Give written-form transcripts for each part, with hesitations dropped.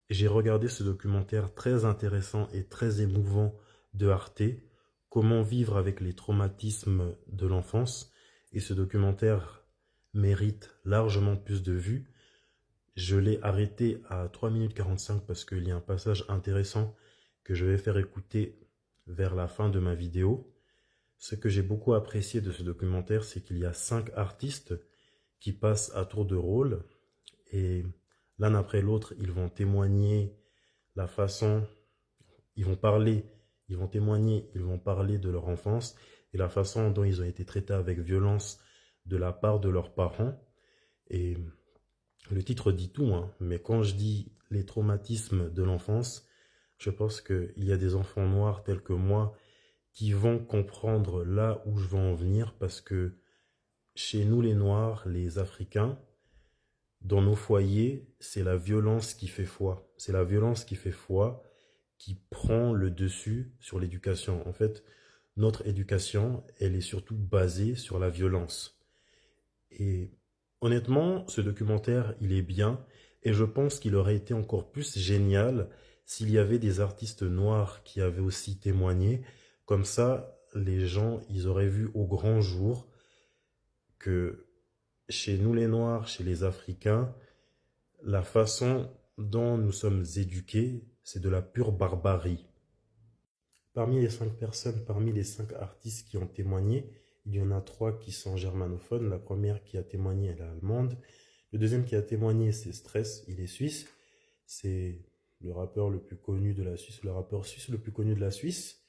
J'ai regardé ce documentaire très intéressant et très émouvant de Arte, Comment vivre avec les traumatismes de l'enfance. Et ce documentaire mérite largement plus de vues. Je l'ai arrêté à 3 minutes 45 parce qu'il y a un passage intéressant que je vais faire écouter vers la fin de ma vidéo. Ce que j'ai beaucoup apprécié de ce documentaire, c'est qu'il y a 5 artistes qui passent à tour de rôle et l'un après l'autre, ils vont témoigner la façon, ils vont parler, ils vont témoigner, ils vont parler de leur enfance et la façon dont ils ont été traités avec violence de la part de leurs parents. Et le titre dit tout, hein, mais quand je dis les traumatismes de l'enfance, je pense qu'il y a des enfants noirs tels que moi qui vont comprendre là où je veux en venir parce que chez nous les Noirs, les Africains, dans nos foyers, c'est la violence qui fait foi. C'est la violence qui fait foi qui prend le dessus sur l'éducation. En fait, notre éducation, elle est surtout basée sur la violence. Et honnêtement, ce documentaire, il est bien, et je pense qu'il aurait été encore plus génial s'il y avait des artistes noirs qui avaient aussi témoigné. Comme ça, les gens, ils auraient vu au grand jour que chez nous les Noirs, chez les Africains, la façon dont nous sommes éduqués, c'est de la pure barbarie. Parmi les 5 personnes, parmi les 5 artistes qui ont témoigné, il y en a 3 qui sont germanophones. La première qui a témoigné, elle est allemande. Le deuxième qui a témoigné, c'est Stress, il est suisse. C'est le rappeur le plus connu de la Suisse, le rappeur suisse le plus connu de la Suisse.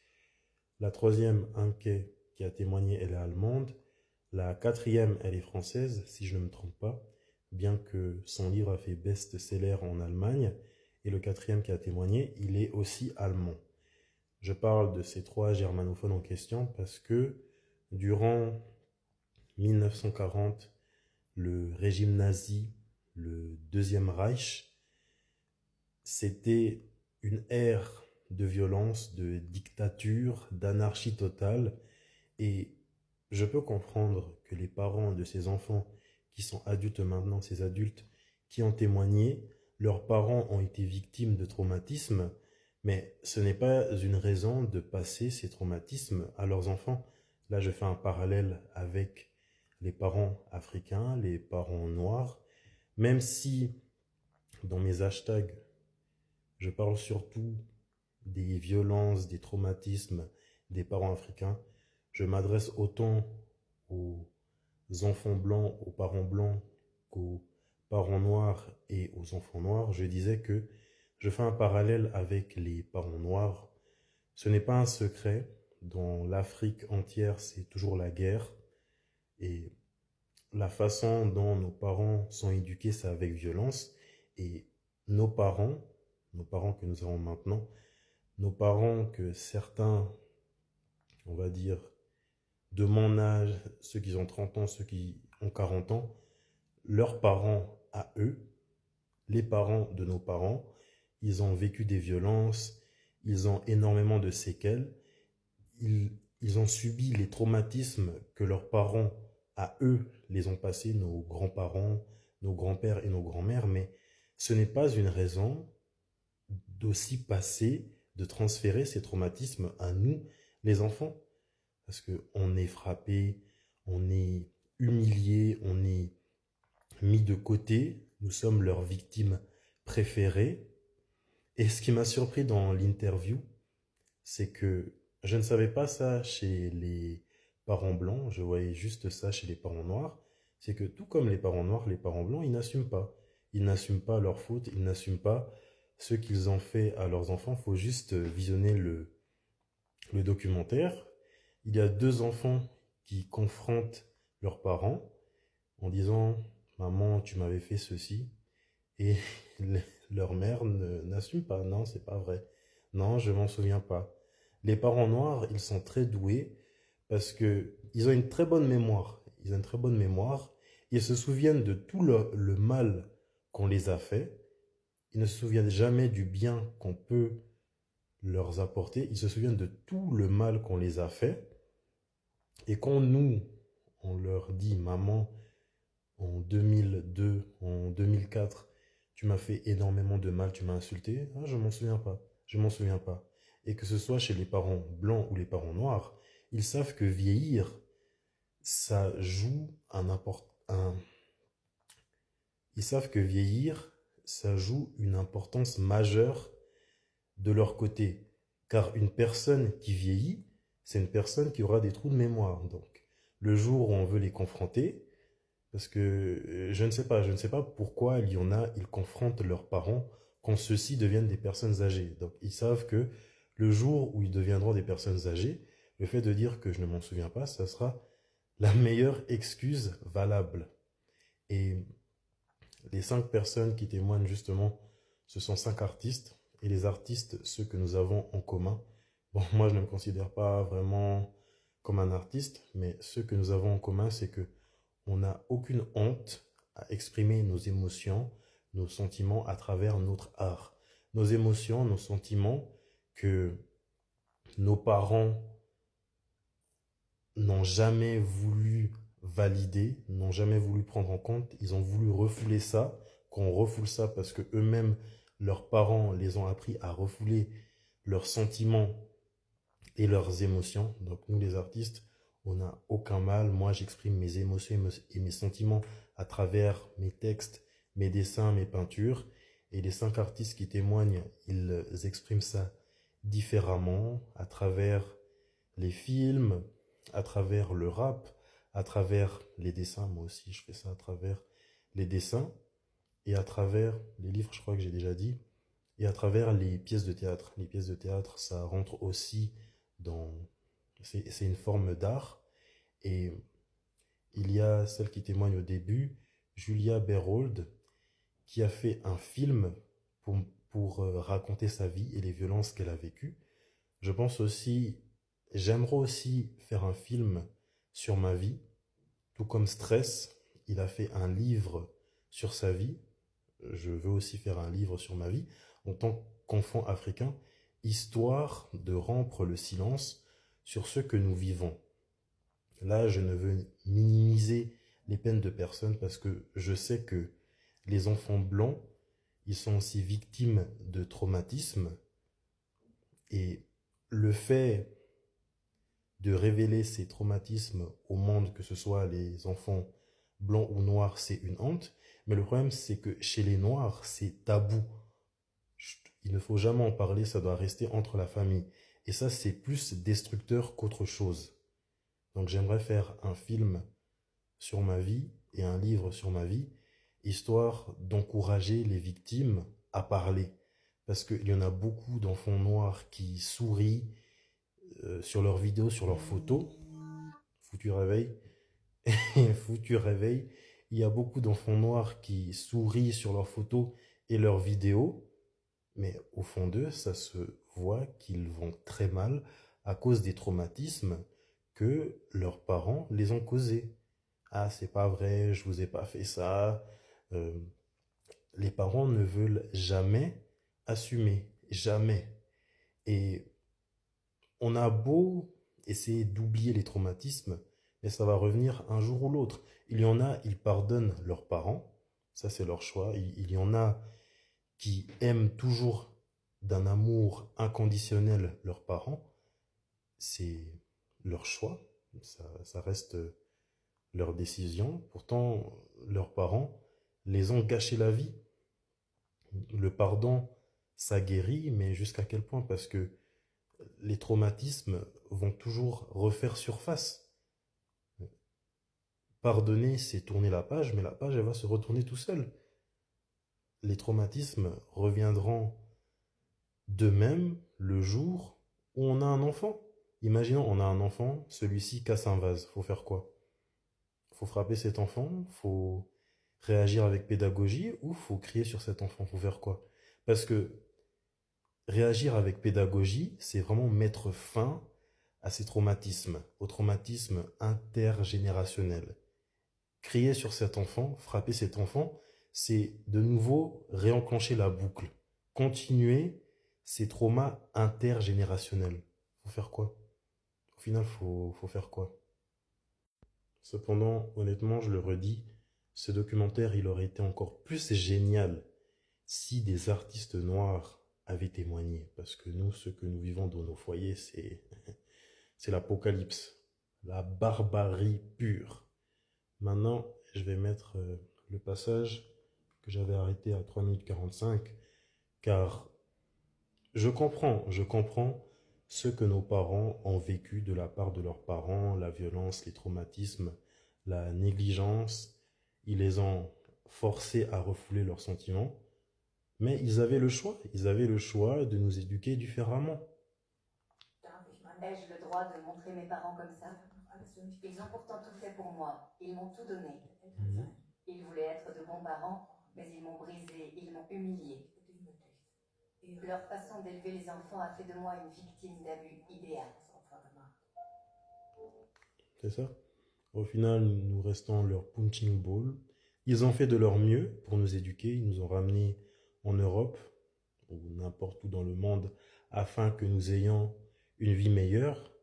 La troisième, Anke, qui a témoigné, elle est allemande. La quatrième, elle est française, si je ne me trompe pas, bien que son livre a fait best-seller en Allemagne. Et le quatrième qui a témoigné, il est aussi allemand. Je parle de ces 3 germanophones en question parce que durant 1940, le régime nazi, le Deuxième Reich, c'était une ère de violence, de dictature, d'anarchie totale. Et je peux comprendre que les parents de ces enfants qui sont adultes maintenant, ces adultes qui ont témoigné, leurs parents ont été victimes de traumatismes, mais ce n'est pas une raison de passer ces traumatismes à leurs enfants. Là, je fais un parallèle avec les parents africains, les parents noirs, même si dans mes hashtags, je parle surtout des violences, des traumatismes des parents africains. Je m'adresse autant aux enfants blancs, aux parents blancs, qu'aux parents noirs et aux enfants noirs. Je disais que je fais un parallèle avec les parents noirs. Ce n'est pas un secret. Dans l'Afrique entière, c'est toujours la guerre. Et la façon dont nos parents sont éduqués, c'est avec violence. Et nos parents, nos parents que nous avons maintenant, nos parents que certains, on va dire, de mon âge, ceux qui ont 30 ans, ceux qui ont 40 ans, leurs parents à eux, les parents de nos parents, ils ont vécu des violences, ils ont énormément de séquelles, ils ont subi les traumatismes que leurs parents à eux les ont passés, nos grands-parents, nos grands-pères et nos grands-mères, mais ce n'est pas une raison d'aussi passer, de transférer ces traumatismes à nous, les enfants. Parce qu'on est frappé, on est humilié, on est mis de côté, nous sommes leurs victimes préférées. Et ce qui m'a surpris dans l'interview, c'est que je ne savais pas ça chez les parents blancs, je voyais juste ça chez les parents noirs, c'est que tout comme les parents noirs, les parents blancs, ils n'assument pas. Ils n'assument pas leurs fautes, ils n'assument pas ce qu'ils ont fait à leurs enfants. Il faut juste visionner le documentaire. Il y a 2 enfants qui confrontent leurs parents en disant maman, tu m'avais fait ceci. Et leur mère n'assume pas. Non, c'est pas vrai. Non, je m'en souviens pas. Les parents noirs, ils sont très doués parce que ils ont une très bonne mémoire. Ils ont une très bonne mémoire. Ils se souviennent de tout le mal qu'on les a fait. Ils ne se souviennent jamais du bien qu'on peut leur apporter. Ils se souviennent de tout le mal qu'on les a fait. Et quand nous, on leur dit, maman, en 2002, en 2004, tu m'as fait énormément de mal, tu m'as insulté, ah, je m'en souviens pas, je m'en souviens pas. Et que ce soit chez les parents blancs ou les parents noirs, ils savent que vieillir, ça joue ils savent que vieillir, ça joue une importance majeure de leur côté. Car une personne qui vieillit, c'est une personne qui aura des trous de mémoire. Donc, le jour où on veut les confronter, parce que je ne sais pas pourquoi il y en a, ils confrontent leurs parents quand ceux-ci deviennent des personnes âgées. Donc, ils savent que le jour où ils deviendront des personnes âgées, le fait de dire que je ne m'en souviens pas, ça sera la meilleure excuse valable. Et les 5 personnes qui témoignent justement, ce sont 5 artistes. Et les artistes, ceux que nous avons en commun, bon, moi je ne me considère pas vraiment comme un artiste, mais ce que nous avons en commun, c'est que on n'a aucune honte à exprimer nos émotions, nos sentiments à travers notre art. Nos émotions, nos sentiments que nos parents n'ont jamais voulu valider, n'ont jamais voulu prendre en compte. Ils ont voulu refouler ça, qu'on refoule ça parce que eux-mêmes, leurs parents les ont appris à refouler leurs sentiments et leurs émotions. Donc nous, les artistes, on n'a aucun mal. Moi, j'exprime mes émotions et mes sentiments à travers mes textes, mes dessins, mes peintures. Et les 5 artistes qui témoignent, ils expriment ça différemment à travers les films, à travers le rap, à travers les dessins. Moi aussi, je fais ça à travers les dessins et à travers les livres, je crois que j'ai déjà dit, et à travers les pièces de théâtre. Les pièces de théâtre, ça rentre aussi dans... C'est une forme d'art. Et il y a celle qui témoigne au début, Julia Berhold, qui a fait un film pour, pour raconter sa vie et les violences qu'elle a vécues. Je pense aussi, j'aimerais aussi faire un film sur ma vie, tout comme Stress, il a fait un livre sur sa vie. Je veux aussi faire un livre sur ma vie en tant qu'enfant africain, histoire de rompre le silence sur ce que nous vivons. Là, je ne veux minimiser les peines de personne parce que je sais que les enfants blancs, ils sont aussi victimes de traumatismes et le fait de révéler ces traumatismes au monde, que ce soit les enfants blancs ou noirs, c'est une honte. Mais le problème, c'est que chez les noirs, c'est tabou. Il ne faut jamais en parler, ça doit rester entre la famille. Et ça, c'est plus destructeur qu'autre chose. Donc j'aimerais faire un film sur ma vie et un livre sur ma vie, histoire d'encourager les victimes à parler. Parce qu'il y en a beaucoup d'enfants noirs qui sourient sur leurs vidéos, sur leurs photos. Foutu réveil. Foutu réveil. Il y a beaucoup d'enfants noirs qui sourient sur leurs photos et leurs vidéos. Mais au fond d'eux, ça se voit qu'ils vont très mal à cause des traumatismes que leurs parents les ont causés. Ah, c'est pas vrai, je vous ai pas fait ça. Euh, les parents ne veulent jamais assumer, jamais. Et on a beau essayer d'oublier les traumatismes, mais ça va revenir un jour ou l'autre. Il y en a, ils pardonnent leurs parents, ça c'est leur choix. Il y en a qui aiment toujours d'un amour inconditionnel leurs parents, c'est leur choix, ça reste leur décision. Pourtant, leurs parents les ont gâché la vie. Le pardon, ça guérit, mais jusqu'à quel point? Parce que les traumatismes vont toujours refaire surface. Pardonner, c'est tourner la page, mais la page, elle va se retourner tout seul. Les traumatismes reviendront d'eux-mêmes le jour où on a un enfant. Imaginons, on a un enfant, celui-ci casse un vase. Faut faire quoi? Faut frapper cet enfant? Faut réagir avec pédagogie ou faut crier sur cet enfant? Faut faire quoi? Parce que réagir avec pédagogie, c'est vraiment mettre fin à ces traumatismes, aux traumatismes intergénérationnels. Crier sur cet enfant, frapper cet enfant, c'est de nouveau réenclencher la boucle. Continuer ces traumas intergénérationnels. Faut faire quoi? Au final, faut faire quoi? Cependant, honnêtement, je le redis, ce documentaire, il aurait été encore plus génial Si des artistes noirs avaient témoigné, parce que nous, ce que nous vivons dans nos foyers, c'est l'apocalypse, la barbarie pure. Maintenant, je vais mettre le passage que j'avais arrêté à 3 minutes 45, car je comprends ce que nos parents ont vécu de la part de leurs parents, la violence, les traumatismes, la négligence. Ils les ont forcés à refouler leurs sentiments, mais ils avaient le choix de nous éduquer différemment. Ai-je le droit de montrer mes parents comme ça? Ils ont pourtant tout fait pour moi. Ils m'ont tout donné. Mhm. Ils voulaient être de bons parents, mais ils m'ont brisé, ils m'ont humilié. Leur façon d'élever les enfants a fait de moi une victime d'abus idéal. C'est ça? Au final, nous restons leur punching ball. Ils ont fait de leur mieux pour nous éduquer. Ils nous ont ramenés en Europe ou n'importe où dans le monde afin que nous ayons une vie meilleure.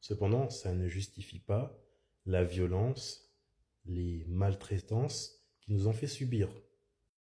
Cependant, ça ne justifie pas la violence, les maltraitances qu'ils nous ont fait subir.